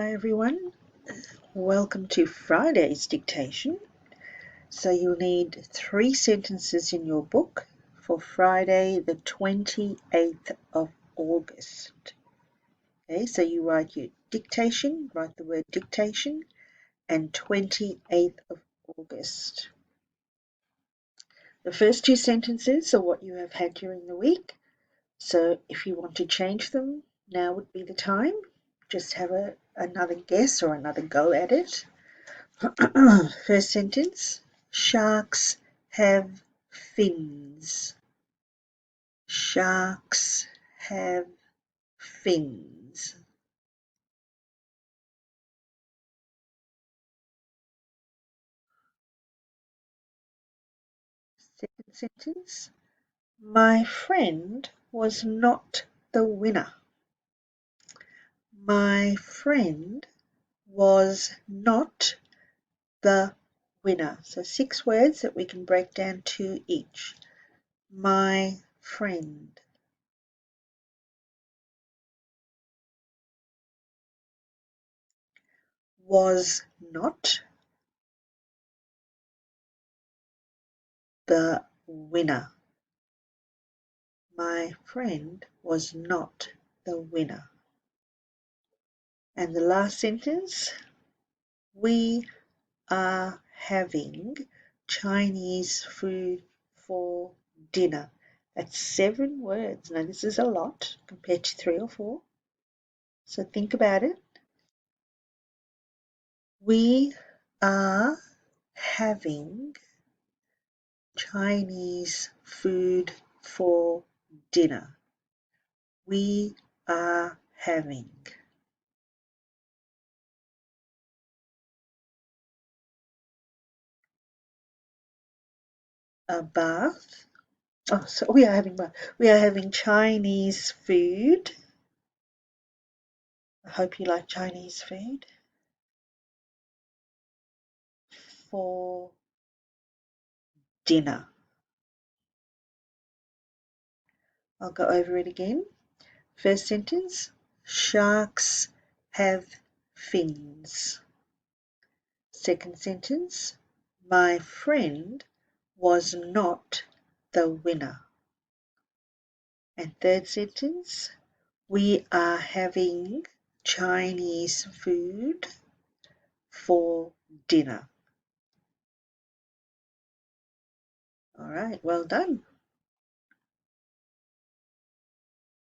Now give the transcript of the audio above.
Hi everyone, welcome to Friday's dictation. So you'll need 3 sentences in your book for Friday the 28th of August. Okay, so you write your dictation, write the word dictation, and 28th of August. The first 2 sentences are what you have had during the week. So if you want to change them, now would be the time. Just have another guess or another go at it. First sentence, sharks have fins. Sharks have fins. Second sentence, my friend was not the winner. My friend was not the winner. So 6 words that we can break down to each. My friend. Was not the winner. My friend was not the winner. And the last sentence, we are having Chinese food for dinner. That's 7 words. Now this is a lot compared to 3 or 4. So think about it. We are having Chinese food for dinner. We are having. A bath. Oh, so we are having Chinese food. I hope you like Chinese food. For dinner. I'll go over it again. First sentence, sharks have fins. Second sentence, my friend was not the winner. And third sentence, we are having Chinese food for dinner. All right, well done.